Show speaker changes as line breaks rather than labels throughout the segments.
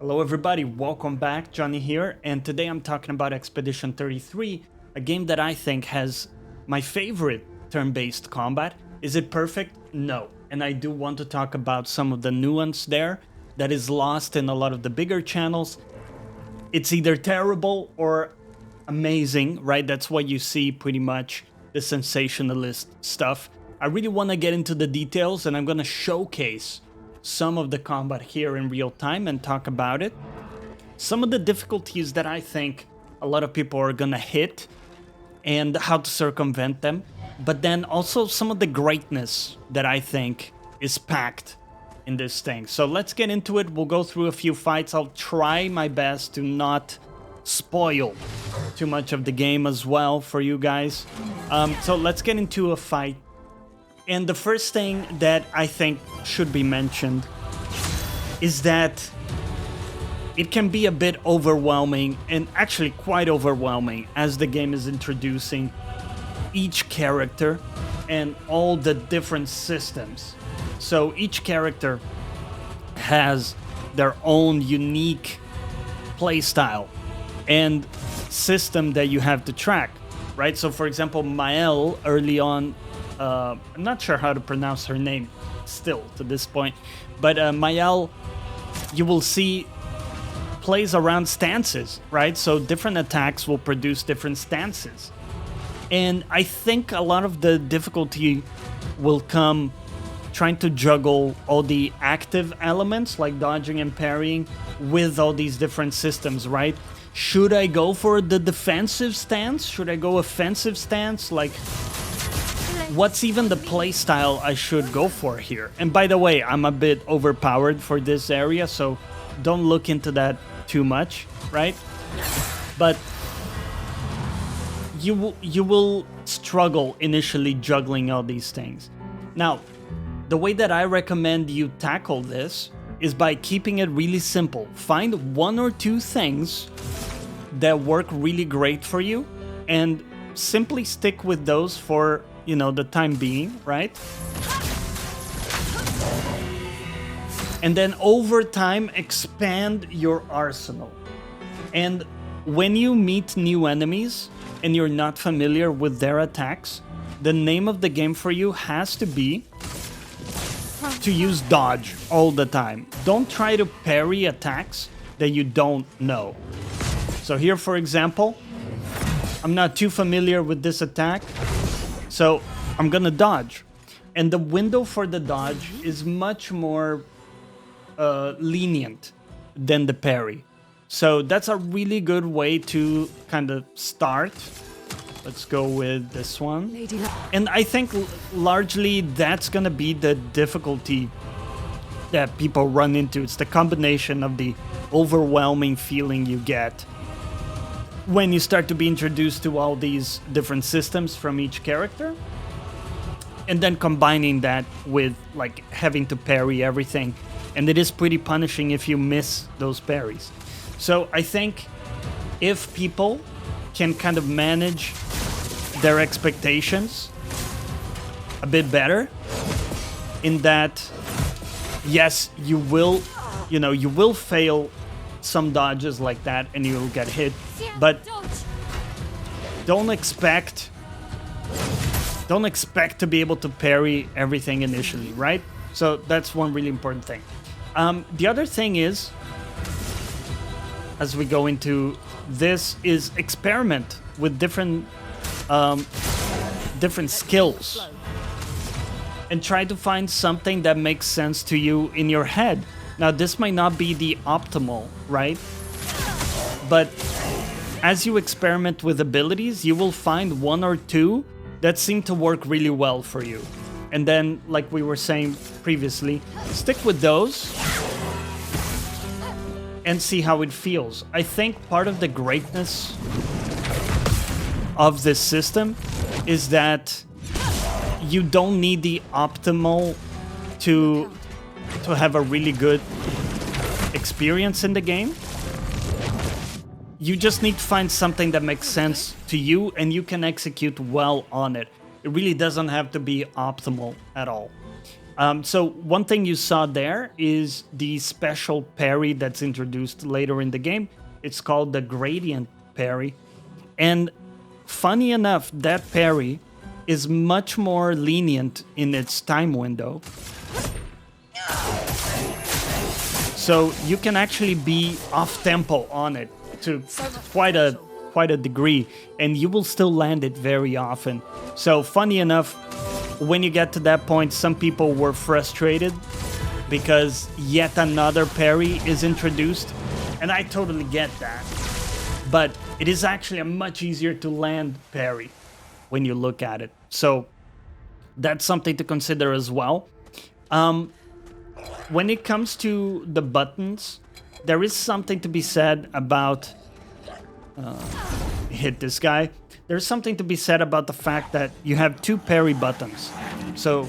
Hello everybody, welcome back, Johnny here, and today I'm talking about Expedition 33, a game that I think has my favorite turn-based combat. Is it perfect? No. And I do want to talk about some of the nuance there that is lost in a lot of the bigger channels. It's either terrible or amazing, right? That's what you see pretty much, the sensationalist stuff. I really want to get into the details, and I'm going to showcase some of the combat here in real time and talk about it. Some of the difficulties that I think a lot of people are gonna hit and how to circumvent them, but then also some of the greatness that I think is packed in this thing. So let's get into it. We'll go through a few fights. I'll try my best to not spoil too much of the game as well for you guys. So let's get into a fight. And the first thing that I think should be mentioned is that it can be a bit overwhelming, and actually quite overwhelming, as the game is introducing each character and all the different systems. So each character has their own unique playstyle and system that you have to track, right? So for example, Mael early on, I'm not sure how to pronounce her name still to this point, but Mael, you will see, plays around stances, right? So different attacks will produce different stances. And I think a lot of the difficulty will come trying to juggle all the active elements like dodging and parrying with all these different systems, right? Should I go for the defensive stance? Should I go offensive stance? Like, what's even the playstyle I should go for here? And by the way, I'm a bit overpowered for this area, so don't look into that too much, right? But you will struggle initially juggling all these things. Now, the way that I recommend you tackle this is by keeping it really simple. Find one or two things that work really great for you and simply stick with those for, you know, the time being, right? And then over time, expand your arsenal. And when you meet new enemies and you're not familiar with their attacks, the name of the game for you has to be to use dodge all the time. Don't try to parry attacks that you don't know. So here, for example, I'm not too familiar with this attack, so I'm gonna dodge. And the window for the dodge is much more lenient than the parry. So that's a really good way to kind of start. Let's go with this one. And I think largely that's gonna be the difficulty that people run into. It's the combination of the overwhelming feeling you get when you start to be introduced to all these different systems from each character, and then combining that with like having to parry everything, and it is pretty punishing if you miss those parries. So I think if people can kind of manage their expectations a bit better, in that, yes, you will fail some dodges like that and you'll get hit, but don't expect to be able to parry everything initially, right? So that's one really important thing. The other thing is, as we go into this, is experiment with different skills and try to find something that makes sense to you in your head. Now, this might not be the optimal, right? But as you experiment with abilities, you will find one or two that seem to work really well for you. And then, like we were saying previously, stick with those and see how it feels. I think part of the greatness of this system is that you don't need the optimal to have a really good experience in the game. You just need to find something that makes sense to you and you can execute well on it. It really doesn't have to be optimal at all. So one thing you saw there is the special parry that's introduced later in the game. It's called the gradient parry. And funny enough, that parry is much more lenient in its time window. So you can actually be off tempo on it to quite a degree, and you will still land it very often. So funny enough, when you get to that point, some people were frustrated because yet another parry is introduced, and I totally get that. But it is actually a much easier to land parry when you look at it. So that's something to consider as well. When it comes to the buttons, there is something to be said about... hit this guy. There's something to be said about the fact that you have two parry buttons. So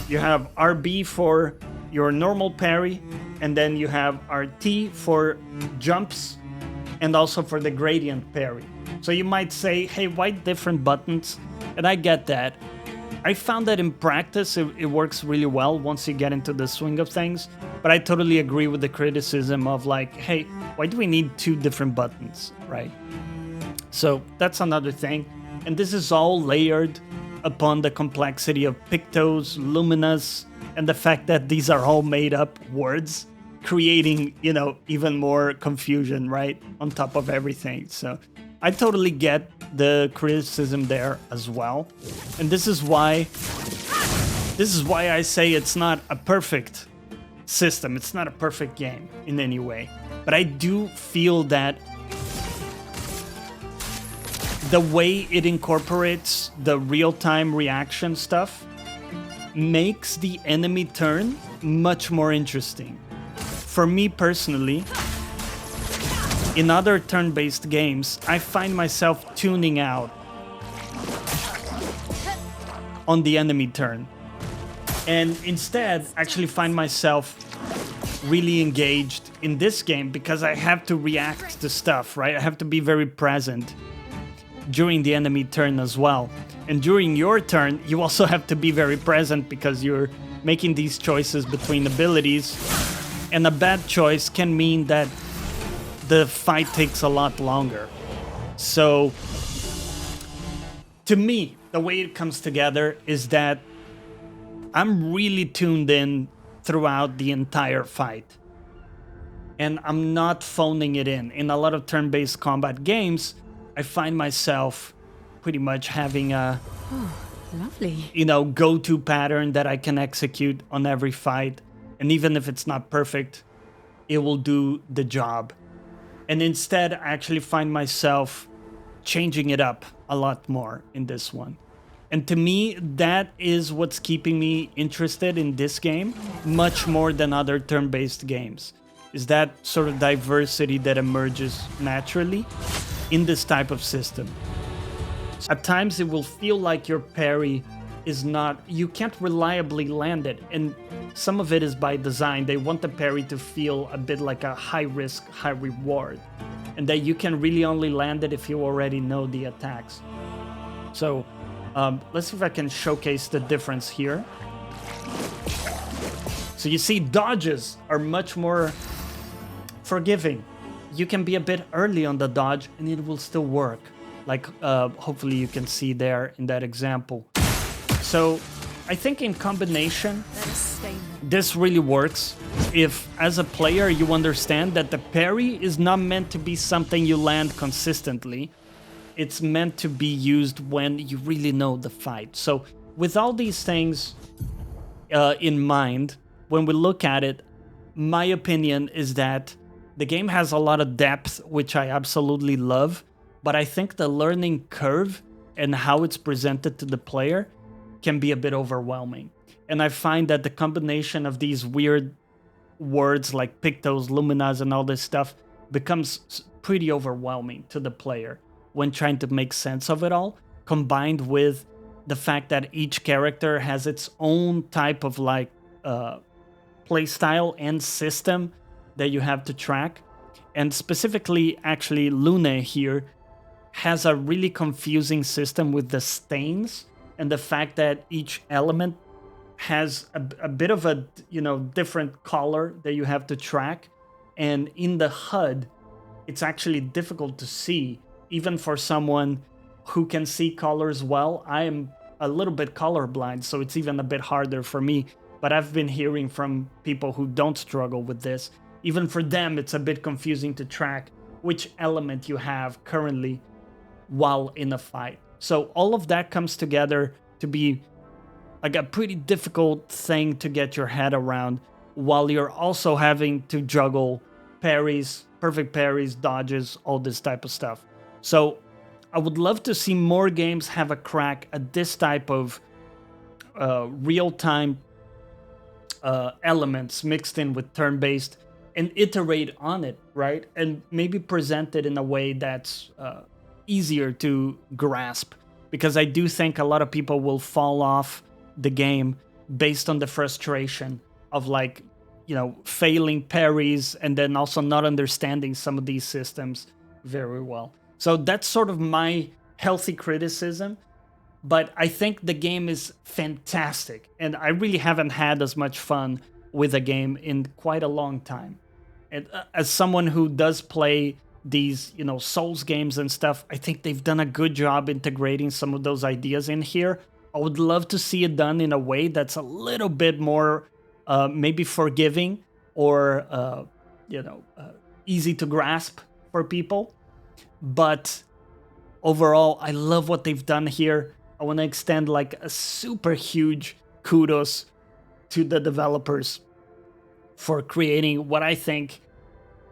you have RB for your normal parry, and then you have RT for jumps, and also for the gradient parry. So you might say, hey, why different buttons? And I get that. I found that in practice it works really well once you get into the swing of things, but I totally agree with the criticism of like, hey, why do we need two different buttons, right? So that's another thing, and this is all layered upon the complexity of Pictos, Luminous, and the fact that these are all made up words, creating, you know, even more confusion, right, on top of everything. So I totally get the criticism there as well, and this is why I say it's not a perfect system, it's not a perfect game in any way, but I do feel that the way it incorporates the real-time reaction stuff makes the enemy turn much more interesting. For me personally, in other turn-based games, I find myself tuning out on the enemy turn, and instead actually find myself really engaged in this game because I have to react to stuff, right? I have to be very present during the enemy turn as well. And during your turn, you also have to be very present because you're making these choices between abilities, and a bad choice can mean that the fight takes a lot longer. So, to me, the way it comes together is that I'm really tuned in throughout the entire fight. And I'm not phoning it in. In a lot of turn-based combat games, I find myself pretty much having a
lovely,
go-to pattern that I can execute on every fight. And even if it's not perfect, it will do the job. And instead, I actually find myself changing it up a lot more in this one. And to me, that is what's keeping me interested in this game much more than other turn-based games. Is that sort of diversity that emerges naturally in this type of system. At times it will feel like your parry is not, you can't reliably land it, and some of it is by design. They want the parry to feel a bit like a high risk, high reward, and that you can really only land it if you already know the attacks. So let's see if I can showcase the difference here. So you see, dodges are much more forgiving. You can be a bit early on the dodge and it will still work. Like hopefully you can see there in that example. So I think in combination, this really works. If as a player you understand that the parry is not meant to be something you land consistently, it's meant to be used when you really know the fight. So with all these things in mind, when we look at it, my opinion is that the game has a lot of depth, which I absolutely love, but I think the learning curve and how it's presented to the player can be a bit overwhelming. And I find that the combination of these weird words like Pictos, Luminas, and all this stuff becomes pretty overwhelming to the player when trying to make sense of it all, combined with the fact that each character has its own type of like playstyle and system that you have to track. And specifically, actually, Lune here has a really confusing system with the stains and the fact that each element has a bit of a, different color that you have to track. And in the HUD, it's actually difficult to see, even for someone who can see colors well. I am a little bit colorblind, so it's even a bit harder for me. But I've been hearing from people who don't struggle with this. Even for them, it's a bit confusing to track which element you have currently while in a fight. So all of that comes together to be like a pretty difficult thing to get your head around, while you're also having to juggle parries, perfect parries, dodges, all this type of stuff. So I would love to see more games have a crack at this type of real-time elements mixed in with turn-based and iterate on it, right? And maybe present it in a way that's easier to grasp. Because I do think a lot of people will fall off the game based on the frustration of failing parries and then also not understanding some of these systems very well. So that's sort of my healthy criticism, but I think the game is fantastic and I really haven't had as much fun with a game in quite a long time. And as someone who does play these, Souls games and stuff, I think they've done a good job integrating some of those ideas in here. I would love to see it done in a way that's a little bit more maybe forgiving or, easy to grasp for people. But overall, I love what they've done here. I want to extend a super huge kudos to the developers for creating what I think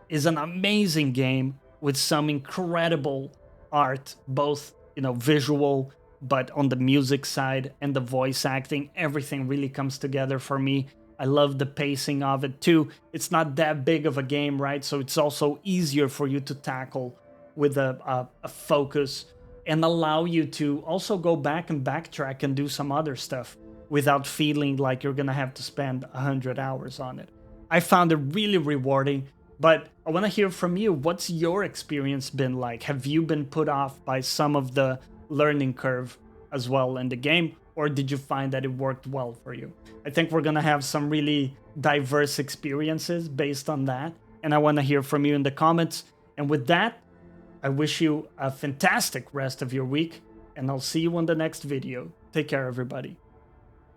is an amazing game with some incredible art, both, visual, but on the music side and the voice acting, everything really comes together for me. I love the pacing of it too. It's not that big of a game, right? So it's also easier for you to tackle with a focus and allow you to also go back and backtrack and do some other stuff without feeling like you're gonna have to spend 100 hours on it. I found it really rewarding, but I want to hear from you. What's your experience been like? Have you been put off by some of the learning curve as well in the game, or did you find that it worked well for you? I think we're gonna have some really diverse experiences based on that, and I want to hear from you in the comments. And with that, I wish you a fantastic rest of your week, and I'll see you on the next video. Take care, everybody.